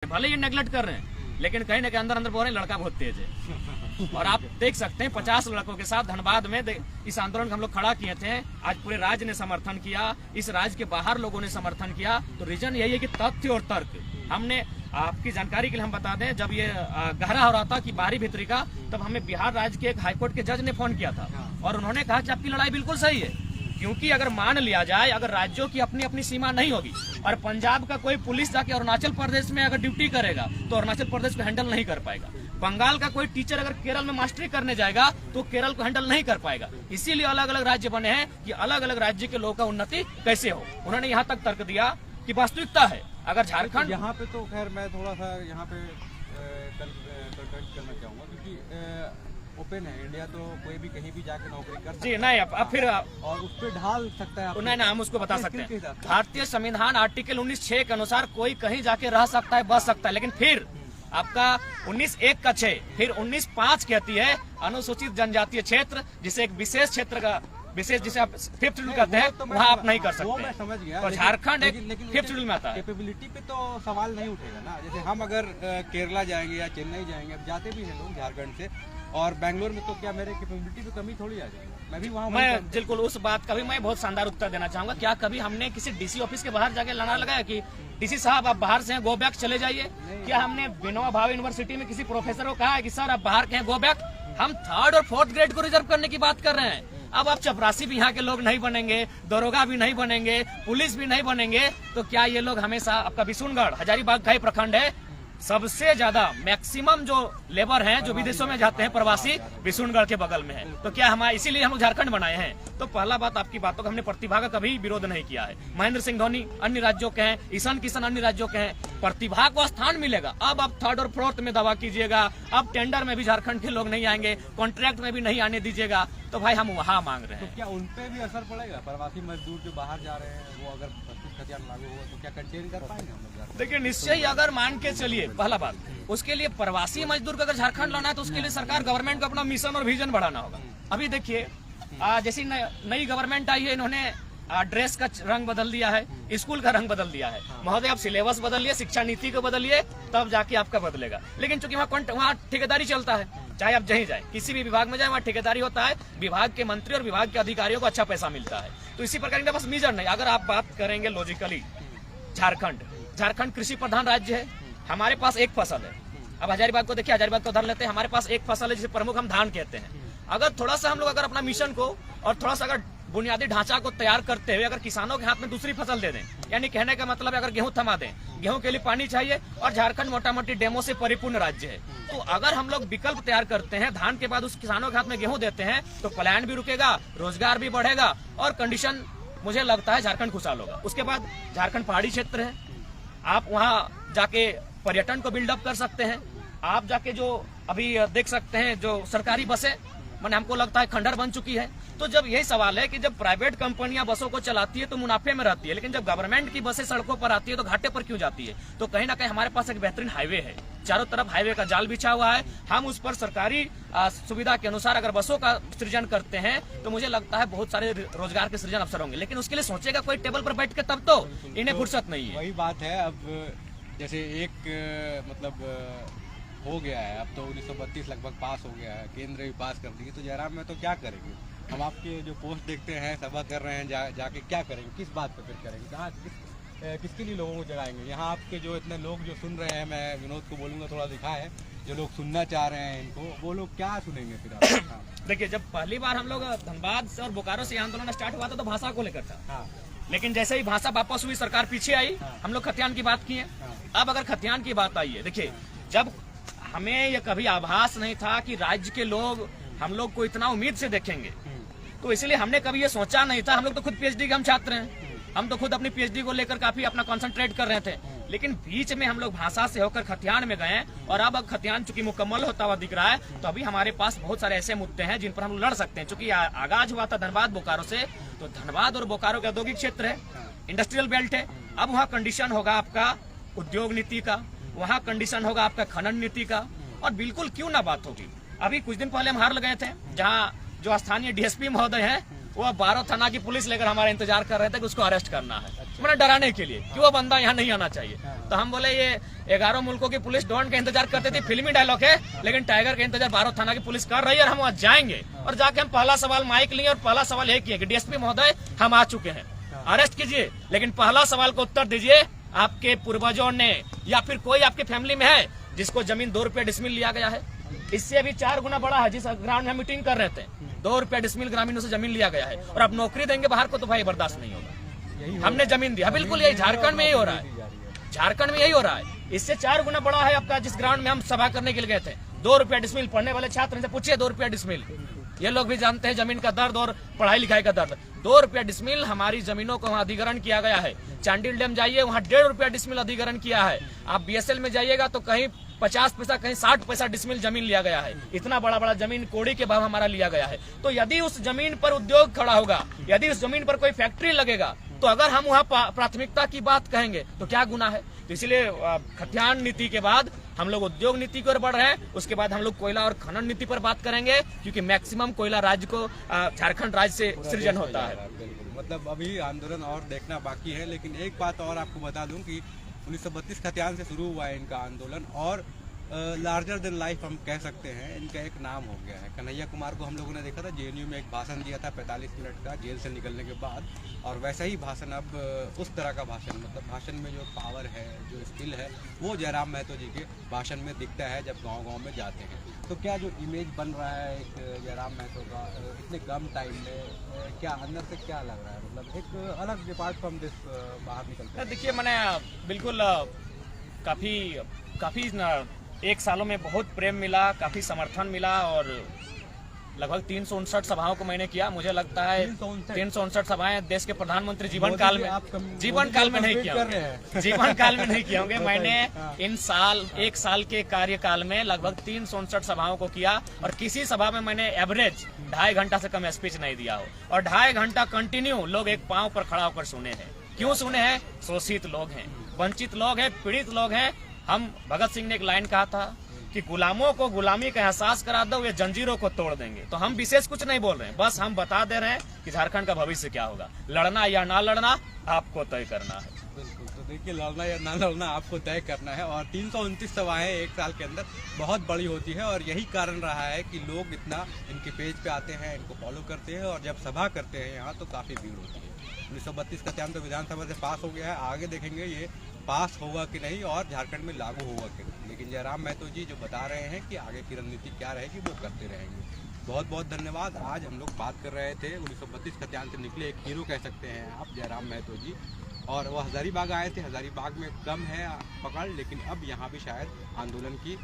भले ही नेगलेक्ट कर रहे हैं, लेकिन कहीं ना कहीं अंदर अंदर बोल रहे हैं लड़का बहुत तेज है। और आप देख सकते हैं 50 लड़कों के साथ धनबाद में इस आंदोलन को हम लोग खड़ा किए थे। आज पूरे राज्य ने समर्थन किया, इस राज्य के बाहर लोगों ने समर्थन किया। तो रीजन यही है कि तथ्य और तर्क। हमने आपकी जानकारी के लिए हम बता दें, जब ये गहरा हो रहा था कि बाहरी भीतरी का, तब हमें बिहार राज्य के एक हाईकोर्ट के जज ने फोन किया था और उन्होंने कहा कि आपकी लड़ाई बिल्कुल सही है, क्योंकि अगर मान लिया जाए अगर राज्यों की अपनी अपनी सीमा नहीं होगी और पंजाब का कोई पुलिस जाके अरुणाचल प्रदेश में अगर ड्यूटी करेगा तो अरुणाचल प्रदेश को हैंडल नहीं कर पाएगा। बंगाल का कोई टीचर अगर केरल में मास्टरी करने जाएगा तो केरल को हैंडल नहीं कर पाएगा। इसीलिए अलग अलग राज्य बने हैं कि अलग अलल राज्य के लोगों का उन्नति कैसे हो। उन्होंने यहाँ तक तर्क दिया कि वास्तविकता है अगर झारखंड, यहाँ पे तो खैर मैं थोड़ा सा यहाँ पे करेक्ट करना चाहूँगा, क्योंकि ओपन है इंडिया, तो कोई भी कहीं भी जाकर नौकरी कर सकता है। जी नहीं, अब फिर और उस पर ढाल सकता है। नहीं, हम उसको बता सकते हैं। भारतीय संविधान आर्टिकल 19(6) के अनुसार कोई कहीं जाके रह सकता है, बच सकता है, लेकिन फिर आपका 19(1) का 6, फिर 19(5) कहती है अनुसूचित जनजातीय क्षेत्र, जिसे एक विशेष क्षेत्र का विशेष, जिसे आप 5th शेड्यूल कहते हैं, वहाँ आप नहीं कर सकते। मैं समझ गया, तो झारखंड एक 5th शेड्यूल में आता है। कैपेबिलिटी पे तो सवाल नहीं उठेगा ना। जैसे हम अगर केरला जाएंगे या चेन्नई जाएंगे, अब जाते भी हैं लोग झारखंड से, और बैंगलोर में, तो क्या मेरे कैपेबिलिटी पे कमी थोड़ी आ जाएगी? मैं भी वहाँ बिल्कुल उस बात का भी मैं बहुत शानदार उत्तर देना चाहूंगा। क्या कभी हमने किसी डीसी ऑफिस के बाहर जाके लड़ा लगाया कि डीसी साहब आप बाहर से हैं, गो बैक चले जाइए? क्या हमने विनोबा भावे यूनिवर्सिटी में किसी प्रोफेसर को कहा है कि सर आप बाहर के हैं, गो बैक? हम 3rd और 4th ग्रेड को रिजर्व करने की बात कर रहे हैं। अब आप चपरासी भी यहाँ के लोग नहीं बनेंगे, दरोगा भी नहीं बनेंगे, पुलिस भी नहीं बनेंगे, तो क्या ये लोग हमेशा? आपका बिशुनगढ़ हजारीबाग का ही प्रखंड है, सबसे ज्यादा मैक्सिमम जो लेबर हैं जो विदेशों में जाते हैं प्रवासी, बिशुनगढ़ के बगल में है। तो क्या हमारे इसीलिए हम लोग झारखंड बनाए हैं? तो पहला बात, आपकी बातों का हमने प्रतिभा का कभी विरोध नहीं किया है। महेंद्र सिंह धोनी अन्य राज्यों के हैं, ईशान किशन अन्य राज्यों के हैं, प्रतिभा को स्थान मिलेगा। अब आप 3rd और 4th में दावा कीजिएगा, अब टेंडर में भी झारखंड के लोग नहीं आएंगे, कॉन्ट्रैक्ट में भी नहीं आने दीजिएगा, तो भाई हम वहाँ मांग रहे हैं। तो क्या उन पे भी असर पड़ेगा? प्रवासी मजदूर जो बाहर जा रहे हैं, वो अगर 25,000 लागू हुआ तो क्या कंटेन कर पाएंगे हम लोग? देखिए, निश्चय ही अगर मान के चलिए, पहला बात, उसके लिए प्रवासी मजदूर को अगर झारखंड लाना है तो उसके लिए सरकार गवर्नमेंट को अपना मिशन और विजन बढ़ाना होगा। अभी देखिए, जैसी नई गवर्नमेंट आई है, इन्होंने ड्रेस का रंग बदल दिया है, स्कूल का रंग बदल दिया है। महोदय, आप सिलेबस बदलिए, शिक्षा नीति को बदलिए, तब जाके आपका बदलेगा। लेकिन चूंकि वहाँ ठेकेदारी चलता है, चाहे आप जहीं जाए, किसी भी विभाग में जाए, वहाँ ठेकेदारी होता है, विभाग के मंत्री और विभाग के अधिकारियों को अच्छा पैसा मिलता है। तो इसी प्रकार इनके पास मिशन नहीं। अगर आप बात करेंगे लॉजिकली, झारखंड कृषि प्रधान राज्य है, हमारे पास एक फसल है। अब हजारीबाग को देखिए, हजारीबाग को उदाहरण लेते हैं, हमारे पास एक फसल है जिसे प्रमुख हम धान कहते हैं। अगर थोड़ा सा हम लोग अगर अपना मिशन को और थोड़ा सा अगर बुनियादी ढांचा को तैयार करते हुए अगर किसानों के हाथ में दूसरी फसल दे दें, यानी कहने का मतलब अगर गेहूं थमा दें, गेहूं के लिए पानी चाहिए और झारखंड मोटा मोटी डेमो से परिपूर्ण राज्य है, तो अगर हम लोग विकल्प तैयार करते हैं, धान के बाद उस किसानों के हाथ में गेहूं देते हैं, तो पलायन भी रुकेगा, रोजगार भी बढ़ेगा और कंडीशन मुझे लगता है झारखंड खुशहाल होगा। उसके बाद झारखंड पहाड़ी क्षेत्र है, आप वहाँ जाके पर्यटन को बिल्डअप कर सकते हैं। आप जाके जो अभी देख सकते हैं जो सरकारी बसें, मैंने हमको लगता है खंडहर बन चुकी है। तो जब यही सवाल है कि जब प्राइवेट कंपनियां बसों को चलाती है तो मुनाफे में रहती है, लेकिन जब गवर्नमेंट की बसें सड़कों पर आती है तो घाटे पर क्यों जाती है? तो कहीं ना कहीं हमारे पास एक बेहतरीन हाईवे है, चारों तरफ हाईवे का जाल बिछा हुआ है। हम उस पर सरकारी सुविधा के अनुसार अगर बसों का सृजन करते हैं तो मुझे लगता है बहुत सारे रोजगार के सृजन अवसर होंगे। लेकिन उसके लिए सोचेगा कोई टेबल पर बैठ के, तब तो इन्हें फुर्सत नहीं है। वही बात है। अब जैसे एक मतलब हो गया है, अब तो 1932 लगभग पास हो गया है, केंद्र भी पास कर दिए, तो जयराम में तो क्या करेंगे? हम आपके जो पोस्ट देखते हैं, सभा कर रहे हैं, जाके क्या करेंगे? किस बात पे फिर करेंगे? कहाँ किसके लिए लोगों को जगाएंगे? यहाँ आपके जो इतने लोग जो सुन रहे हैं, मैं विनोद को बोलूँगा थोड़ा दिखाएं, जो लोग सुनना चाह रहे हैं इनको, वो लोग क्या सुनेंगे फिर आप? देखिए, जब पहली बार हम लोग धनबाद से और बोकारो से आंदोलन स्टार्ट हुआ था तो भाषा को लेकर था, लेकिन जैसे ही भाषा वापस हुई, सरकार पीछे आई, हम लोग खतियान की बात किए। अब अगर खतियान की बात आई है, देखिए, जब हमें यह कभी आभास नहीं था कि राज्य के लोग हम लोग को इतना उम्मीद से देखेंगे, तो इसलिए हमने कभी ये सोचा नहीं था। हम लोग तो खुद पीएचडी के हम छात्र हैं, हम तो खुद अपनी पीएचडी को लेकर काफी अपना कंसंट्रेट कर रहे थे, लेकिन बीच में हम लोग भाषा से होकर खतियान में गए और अब खतियान चूंकि मुकम्मल होता हुआ दिख रहा है, तो अभी हमारे पास बहुत सारे ऐसे मुद्दे हैं जिन पर हम लड़ सकते हैं। चूंकि आगाज हुआ था धनबाद बोकारो से, तो धनबाद और बोकारो का औद्योगिक क्षेत्र है, इंडस्ट्रियल बेल्ट है। अब वहाँ कंडीशन होगा आपका उद्योग नीति का, वहाँ कंडीशन होगा आपका खनन नीति का, और बिल्कुल क्यों ना बात होगी। अभी कुछ दिन पहले हम हार गए थे, जहाँ जो स्थानीय डीएसपी महोदय हैं, वो 12 थाना की पुलिस लेकर हमारा इंतजार कर रहे थे कि उसको अरेस्ट करना है। मैंने डराने के लिए कि वो बंदा यहाँ नहीं आना चाहिए। तो हम बोले ये 11 मुल्कों की पुलिस डॉन का इंतजार करते थे, फिल्मी डायलॉग है, लेकिन टाइगर का इंतजार 12 थाना की पुलिस कर रही है और हम वहाँ जाएंगे और जाके हम पहला सवाल माइक लिए और पहला सवाल यही किए कि डीएसपी महोदय हम आ चुके हैं, अरेस्ट कीजिए, लेकिन पहला सवाल को उत्तर दीजिए, आपके पूर्वजों ने या फिर कोई आपके फैमिली में है जिसको जमीन 2 रुपये डिसमिल लिया गया है? इससे अभी 4 गुना बड़ा है। जिस ग्राउंड में मीटिंग कर रहे थे 2 रुपये डिसमिल ग्रामीणों से जमीन लिया गया है और अब नौकरी देंगे बाहर को तो भाई बर्दाश्त नहीं होगा। हमने जमीन दी, बिल्कुल यही झारखंड में यही हो रहा है, झारखंड में यही हो रहा है। इससे 4 गुना बड़ा है आपका जिस ग्राउंड में हम सभा करने के लिए गए थे। 2 रुपये डिसमिल, पढ़ने वाले छात्र से पूछिए 2 रुपये डिसमिल, ये लोग भी जानते हैं जमीन का दर्द और पढ़ाई लिखाई का दर्द। 2 रुपये डिसमिल हमारी जमीनों को वहाँ अधिग्रहण किया गया है। चांडिल डैम जाइए वहाँ 1.5 रुपया डिसमिल अधिग्रहण किया है। आप बीएसएल में जाइएगा तो कहीं 50 पैसा कहीं 60 पैसा डिसमिल जमीन लिया गया है। इतना बड़ा बड़ा जमीन कोड़ी के भाव हमारा लिया गया है। तो यदि उस जमीन पर उद्योग खड़ा होगा, यदि उस जमीन पर कोई फैक्ट्री लगेगा, तो अगर हम वहाँ प्राथमिकता की बात कहेंगे तो क्या गुनाह है? तो इसलिए खतियान नीति के बाद हम लोग उद्योग नीति की ओर बढ़ रहे हैं। उसके बाद हम लोग कोयला और खनन नीति पर बात करेंगे, क्योंकि मैक्सिमम कोयला राज्य को झारखंड राज्य से सृजन होता है। मतलब अभी आंदोलन और देखना बाकी है, लेकिन एक बात और आपको बता दूं कि 1932 खतियान से शुरू हुआ है इनका आंदोलन और लार्जर देन लाइफ हम कह सकते हैं, इनका एक नाम हो गया है। कन्हैया कुमार को हम लोगों ने देखा था जेएनयू में एक भाषण दिया था 45 मिनट का जेल से निकलने के बाद, और वैसा ही भाषण अब उस तरह का भाषण, मतलब भाषण में जो पावर है, जो स्किल है, वो जयराम महतो जी के भाषण में दिखता है जब गांव-गांव में जाते हैं। तो क्या जो इमेज बन रहा है एक जयराम महतो का इतने कम टाइम में, क्या अंदर से क्या लग रहा है? मतलब एक अलग डिपार्ट फ्रॉम दिस बाहर निकलता है। देखिए, मैंने बिल्कुल काफी 1 सालों में बहुत प्रेम मिला, काफी समर्थन मिला और लगभग 359 सभाओं को मैंने किया। मुझे लगता है 359 सभाएं देश के प्रधानमंत्री जीवन काल में नहीं किया होंगे, जीवन काल में नहीं किया होंगे। मैंने इन 1 साल के कार्यकाल में लगभग 359 सभाओं को किया और किसी सभा में मैंने एवरेज 2.5 घंटा से कम स्पीच नहीं दिया हो, और 2.5 घंटा कंटिन्यू लोग एक पांव पर खड़ा होकर सुने हैं। क्यों सुने हैं? शोषित लोग हैं, वंचित लोग हैं, पीड़ित लोग हैं। हम भगत सिंह ने एक लाइन कहा था कि गुलामों को गुलामी का एहसास करा दो, वे जंजीरों को तोड़ देंगे। तो हम विशेष कुछ नहीं बोल रहे हैं, बस हम बता दे रहे हैं कि झारखंड का भविष्य क्या होगा। लड़ना या ना लड़ना आपको तय करना है। बिल्कुल, तो देखिए, लड़ना या ना लड़ना आपको तय करना है। और 329 सभाएं 1 साल के अंदर बहुत बड़ी होती है और यही कारण रहा है कि लोग इतना इनके पेज पे आते हैं, इनको फॉलो करते हैं और जब सभा करते हैं यहाँ तो काफी भीड़ होती है। 1932 का खतियान तो विधानसभा से पास हो गया है, आगे देखेंगे ये पास होगा कि नहीं और झारखंड में लागू होगा कि नहीं। लेकिन जयराम महतो जी जो बता रहे हैं कि आगे की रणनीति क्या रहेगी वो करते रहेंगे। बहुत बहुत धन्यवाद। आज हम लोग बात कर रहे थे 1932 खतियान से निकले एक हीरो कह सकते हैं आप, जयराम महतो जी, और वो हजारीबाग आए थे। हजारीबाग में कम है पकड़, लेकिन अब यहाँ भी शायद आंदोलन की